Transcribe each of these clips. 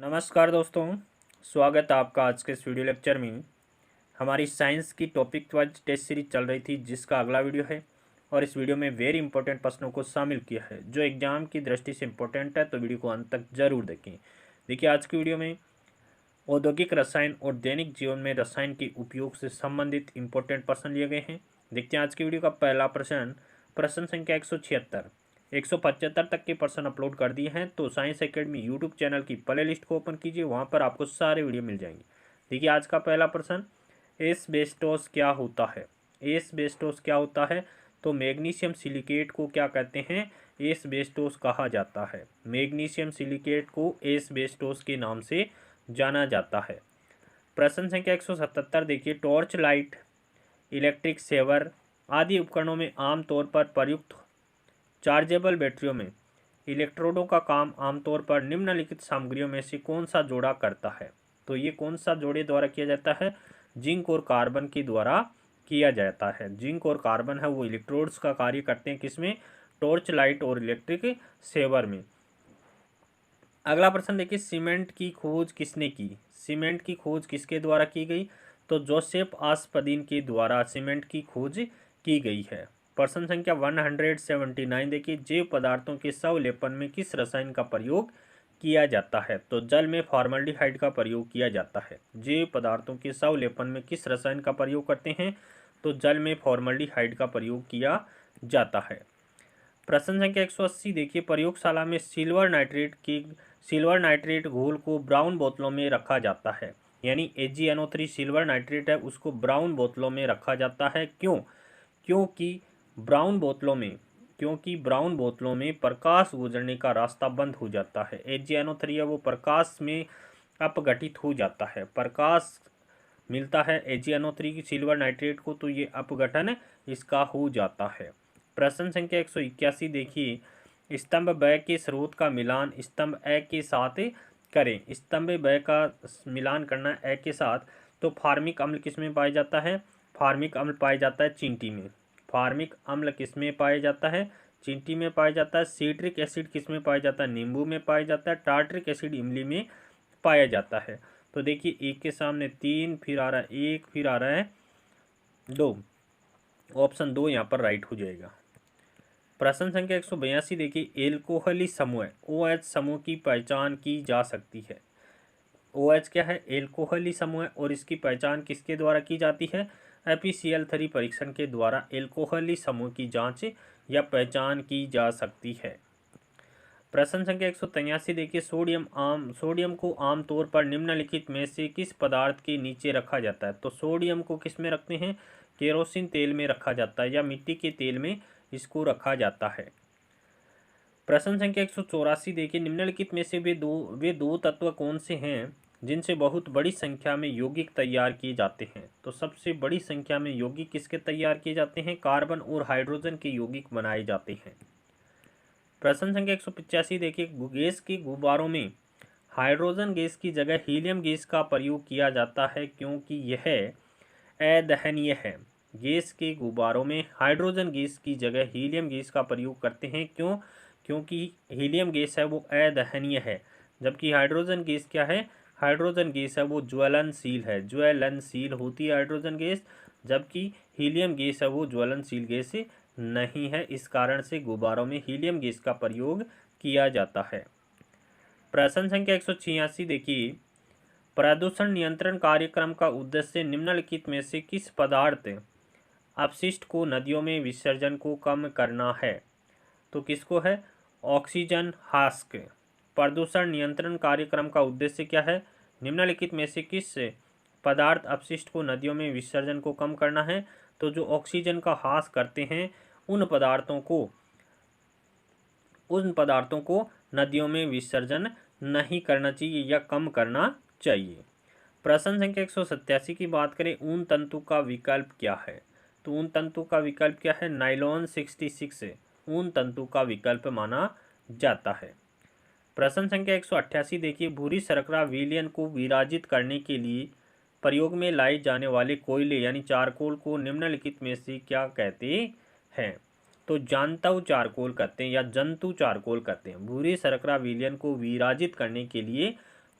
नमस्कार दोस्तों, स्वागत है आपका आज के इस वीडियो लेक्चर में। हमारी साइंस की टॉपिक वाइज टेस्ट सीरीज चल रही थी जिसका अगला वीडियो है और इस वीडियो में वेरी इंपॉर्टेंट प्रश्नों को शामिल किया है जो एग्जाम की दृष्टि से इंपॉर्टेंट है, तो वीडियो को अंत तक जरूर देखें। देखिए, आज की वीडियो में औद्योगिक रसायन और दैनिक जीवन में रसायन के उपयोग से संबंधित इंपॉर्टेंट प्रश्न लिए गए हैं। देखते हैं आज की वीडियो का पहला प्रश्न, प्रश्न संख्या 176। 175 तक के प्रश्न अपलोड कर दिए हैं, तो साइंस एकेडमी यूट्यूब चैनल की प्ले लिस्ट को ओपन कीजिए, वहाँ पर आपको सारे वीडियो मिल जाएंगे। देखिए, आज का पहला प्रश्न, एस्बेस्टोस क्या होता है? एस्बेस्टोस क्या होता है? तो मैग्नीशियम सिलिकेट को क्या कहते हैं? एस्बेस्टोस कहा जाता है। मैग्नीशियम सिलिकेट को एस्बेस्टोस के नाम से जाना जाता है। प्रश्न संख्या 177 देखिए, टॉर्च लाइट, इलेक्ट्रिक सेवर आदि उपकरणों में आमतौर पर प्रयुक्त चार्जेबल बैटरियों में इलेक्ट्रोडों का काम आमतौर पर निम्नलिखित सामग्रियों में से कौन सा जोड़ा करता है? तो ये कौन सा जोड़े द्वारा किया जाता है? जिंक और कार्बन के द्वारा किया जाता है। जिंक और कार्बन है वो इलेक्ट्रोड्स का कार्य करते हैं किसमें? टॉर्च लाइट और इलेक्ट्रिक सेवर में। अगला प्रश्न देखिए, सीमेंट की खोज किसने की? सीमेंट की खोज किसके द्वारा की गई? तो जोसेफ आस्पदीन के द्वारा सीमेंट की खोज की गई है। प्रश्न संख्या 179 देखिए, जैव पदार्थों के संलेपन में किस रसायन का प्रयोग किया जाता है? तो जल में फॉर्मल्डिहाइड का प्रयोग किया जाता है। जैव पदार्थों के संलेपन में किस रसायन का प्रयोग करते हैं? तो जल में फॉर्मल्डिहाइड का प्रयोग किया जाता है। प्रश्न संख्या 180 देखिए, प्रयोगशाला में सिल्वर नाइट्रेट घोल को ब्राउन बोतलों में रखा जाता है, यानी AgNO3 सिल्वर नाइट्रेट है उसको ब्राउन बोतलों में रखा जाता है। क्यों? क्योंकि ब्राउन बोतलों में प्रकाश गुजरने का रास्ता बंद हो जाता है। AgNO3 है वो प्रकाश में अपघटित हो जाता है, प्रकाश मिलता है AgNO3 की सिल्वर नाइट्रेट को, तो ये अपघटन इसका हो जाता है। प्रश्न संख्या 181 देखिए, स्तंभ ब के स्रोत का मिलान स्तंभ ए के साथ करें। स्तंभ ब का मिलान करना ए के साथ, तो फार्मिक अम्ल किस में पाया जाता है? फार्मिक अम्ल पाया जाता है चींटी में। फार्मिक अम्ल किस में पाया जाता है? चींटी में पाया जाता है। सिट्रिक एसिड किस में पाया जाता है? नींबू में पाया जाता है। टार्ट्रिक एसिड इमली में पाया जाता है। तो देखिए, एक के सामने 3, फिर आ रहा है 1, फिर आ रहा है 2। ऑप्शन 2 यहाँ पर राइट हो जाएगा। प्रश्न संख्या 182 देखिए, एल्कोहली समूह OH समूह की पहचान की जा सकती है। OH क्या है? एल्कोहली समूह है और इसकी पहचान किसके द्वारा की जाती है? FeCl3 परीक्षण के द्वारा एल्कोहली समूह की जांच या पहचान की जा सकती है। प्रश्न संख्या 183 देखिए, सोडियम को आमतौर पर निम्नलिखित में से किस पदार्थ के नीचे रखा जाता है? तो सोडियम को किस में रखते हैं? केरोसिन तेल में रखा जाता है या मिट्टी के तेल में इसको रखा जाता है। प्रश्न संख्या 184 देखिए, निम्नलिखित में से वे दो तत्व कौन से हैं जिनसे बहुत बड़ी संख्या में यौगिक तैयार किए जाते हैं? तो सबसे बड़ी संख्या में यौगिक किसके तैयार किए जाते हैं? कार्बन और हाइड्रोजन के यौगिक बनाए जाते हैं। प्रश्न संख्या 185 देखिए, गैस के गुब्बारों में हाइड्रोजन गैस की जगह हीलियम गैस का प्रयोग किया जाता है क्योंकि यह अदहनीय है। गैस के गुब्बारों में हाइड्रोजन गैस की जगह हीलियम गैस का प्रयोग करते हैं। क्यों? क्योंकि हीलियम गैस है वो अदहनीय है, जबकि हाइड्रोजन गैस क्या है? हाइड्रोजन गैस है वो ज्वलनशील है, ज्वलनशील होती है हाइड्रोजन गैस, जबकि हीलियम गैस है वो ज्वलनशील गैस नहीं है। इस कारण से गुब्बारों में हीलियम गैस का प्रयोग किया जाता है। प्रश्न संख्या 186 देखिए, प्रदूषण नियंत्रण कार्यक्रम का उद्देश्य निम्नलिखित में से किस पदार्थ अपशिष्ट को नदियों में विसर्जन को कम करना है? तो किसको है? ऑक्सीजन हास्क। प्रदूषण नियंत्रण कार्यक्रम का उद्देश्य क्या है? निम्नलिखित में से किस पदार्थ अपशिष्ट को नदियों में विसर्जन को कम करना है? तो जो ऑक्सीजन का ह्रास करते हैं उन पदार्थों को नदियों में विसर्जन नहीं करना चाहिए या कम करना चाहिए। प्रश्न संख्या 187 की बात करें, ऊन तंतु का विकल्प क्या है? तो ऊन तंतु का विकल्प क्या है? नाइलॉन 66 ऊन तंतु का विकल्प माना जाता है। प्रश्न संख्या 188 देखिए, भूरी शर्करा विलयन को विराजित करने के लिए प्रयोग में लाए जाने वाले कोयले यानी चारकोल को निम्नलिखित में से क्या कहते हैं? तो जानतव चारकोल कहते हैं या जंतु चारकोल कहते हैं। भूरी शर्करा विलयन को विराजित करने के लिए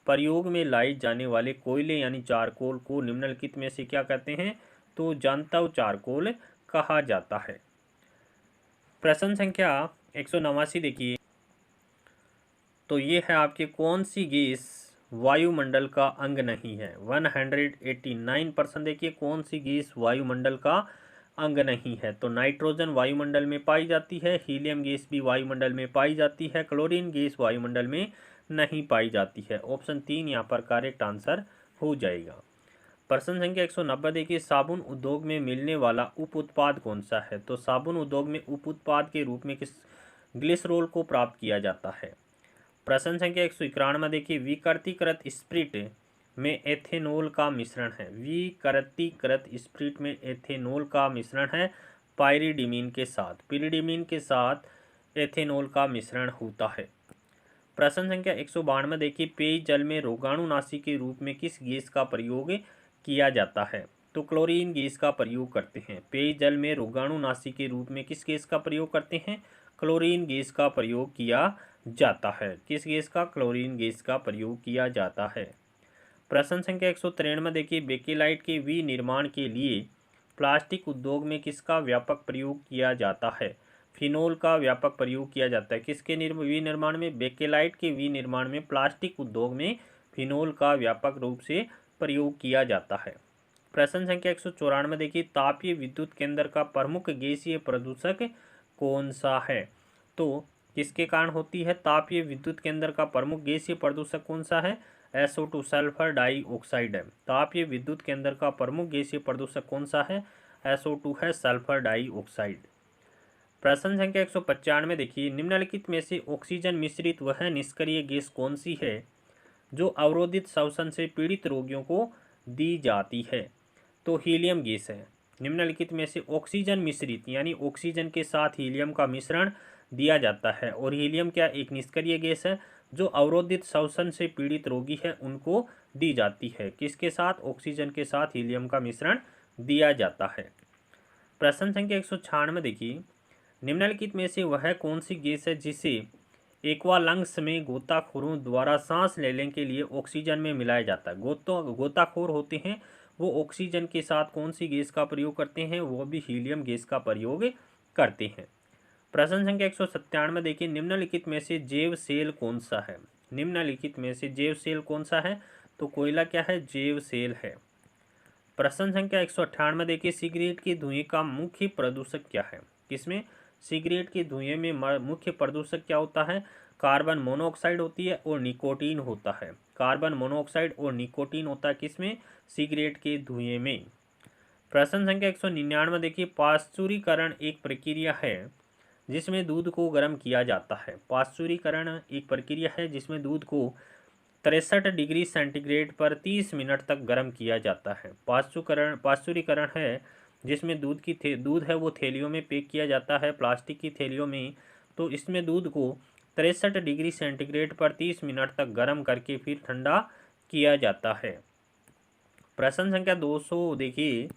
प्रयोग में लाई जाने वाले कोयले यानी चारकोल को निम्नलिखित में से क्या कहते हैं? तो जंतव चारकोल कहा जाता है। प्रश्न संख्या 189 देखिए, तो ये है आपके कौन सी गैस वायुमंडल का अंग नहीं है? 189% देखिए कौन सी गैस वायुमंडल का अंग नहीं है? तो नाइट्रोजन वायुमंडल में पाई जाती है, हीलियम गैस भी वायुमंडल में पाई जाती है, क्लोरीन गैस वायुमंडल में नहीं पाई जाती है। ऑप्शन 3 यहाँ पर करेक्ट आंसर हो जाएगा। प्रश्न संख्या 190 देखिए, साबुन उद्योग में मिलने वाला उप उत्पाद कौन सा है? तो साबुन उद्योग में उप उत्पाद के रूप में किस ग्लिसरॉल को प्राप्त किया जाता है? प्रश्न संख्या 191 देखिए, विकृतीकृत स्प्रिट में एथेनॉल का मिश्रण है। विकृतीकृत स्प्रिट में एथेनॉल का मिश्रण है पाइरीडीमीन के साथ। पिरीडीमीन के साथ एथेनॉल का मिश्रण होता है। प्रश्न संख्या 192 देखिए, पेयजल में रोगाणुनाशी के रूप में किस गैस का प्रयोग किया जाता है? तो क्लोरीन गैस का प्रयोग करते हैं। पेयजल में रोगाणुनाशी के रूप में किस गैस का प्रयोग करते हैं? क्लोरीन गैस का प्रयोग किया जाता है। किस गैस का? क्लोरीन गैस का प्रयोग किया जाता है। प्रश्न संख्या 193 देखिए, बेकेलाइट के विनिर्माण के लिए प्लास्टिक उद्योग में किसका व्यापक प्रयोग किया जाता है? फिनोल का व्यापक प्रयोग किया जाता है। किसके विनिर्माण में? बेकेलाइट के विनिर्माण में प्लास्टिक उद्योग में फिनोल का व्यापक रूप से प्रयोग किया जाता है। प्रश्न संख्या 194 देखिए, तापीय विद्युत केंद्र का प्रमुख गैसीय प्रदूषक कौन सा है? तो किसके कारण होती है? तापीय विद्युत केंद्र का प्रमुख गैसीय प्रदूषक कौन सा है? SO2 सल्फर डाइऑक्साइड है। तापीय विद्युत केंद्र का प्रमुख गैसीय प्रदूषक कौन सा है? SO2 है, सल्फर डाइऑक्साइड। प्रश्न संख्या 195 देखिए, निम्नलिखित में से ऑक्सीजन मिश्रित वह निष्क्रिय गैस कौन सी है जो अवरोधित श्वसन से पीड़ित रोगियों को दी जाती है? तो हीलियम गैस है। निम्नलिखित में से ऑक्सीजन मिश्रित यानी ऑक्सीजन के साथ हीलियम का मिश्रण दिया जाता है, और हीलियम क्या एक निष्क्रिय गैस है जो अवरोधित श्वसन से पीड़ित रोगी है उनको दी जाती है। किसके साथ? ऑक्सीजन के साथ हीलियम का मिश्रण दिया जाता है। प्रश्न संख्या 196 देखिए, निम्नलिखित में से वह कौन सी गैस है जिसे एक्वालंग्स में गोताखोरों द्वारा सांस लेने के लिए ऑक्सीजन में मिलाया जाता है? गोताखोर होते हैं वो ऑक्सीजन के साथ कौन सी गैस का प्रयोग करते हैं? वो भी हीलियम गैस का प्रयोग करते हैं। प्रश्न संख्या 197 देखिए, निम्नलिखित में से जैव सेल कौन सा है? निम्नलिखित में से जैव सेल कौन सा है? तो कोयला क्या है? जैव सेल है। प्रश्न संख्या 198 देखिए, सिगरेट के धुएं का मुख्य प्रदूषक क्या है? किसमें? सिगरेट के धुएं में मुख्य प्रदूषक क्या होता है? कार्बन मोनोऑक्साइड होती है और निकोटीन होता है। कार्बन मोनोऑक्साइड और निकोटीन होता है किसमें? सिगरेट के धुएं में। प्रश्न संख्या 199 देखिए, पाश्चुरीकरण एक प्रक्रिया है जिसमें दूध को गर्म किया जाता है। पाश्चुरीकरण एक प्रक्रिया है जिसमें दूध को 63 डिग्री सेंटीग्रेड पर 30 मिनट तक गर्म किया जाता है। पाश्चुरीकरण है जिसमें दूध है वो थैलियों में पैक किया जाता है, प्लास्टिक की थैलियों में। तो इसमें दूध को 63 डिग्री सेंटीग्रेड पर 30 मिनट तक गर्म करके फिर ठंडा किया जाता है। प्रश्न संख्या 200 देखिए,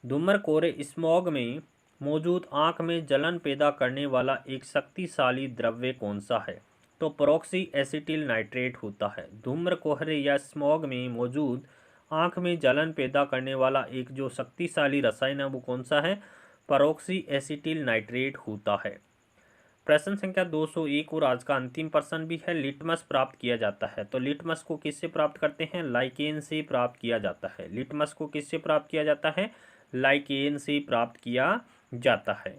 धूम्रकोर स्मॉग में मौजूद आंख में जलन पैदा करने वाला एक शक्तिशाली द्रव्य कौन सा है? तो पेरोक्सी एसिटिल नाइट्रेट होता है। धूम्रकोहरे या स्मॉग में मौजूद आंख में जलन पैदा करने वाला एक जो शक्तिशाली रसायन है वो कौन सा है? पेरोक्सी एसिटिल नाइट्रेट होता है। प्रश्न संख्या 201 और आज का अंतिम प्रश्न भी है, लिटमस प्राप्त किया जाता है। तो लिटमस को किससे प्राप्त करते हैं? लाइकेन से प्राप्त किया जाता है। लिटमस को किससे प्राप्त किया जाता है? लाइकेन से प्राप्त किया जाता है।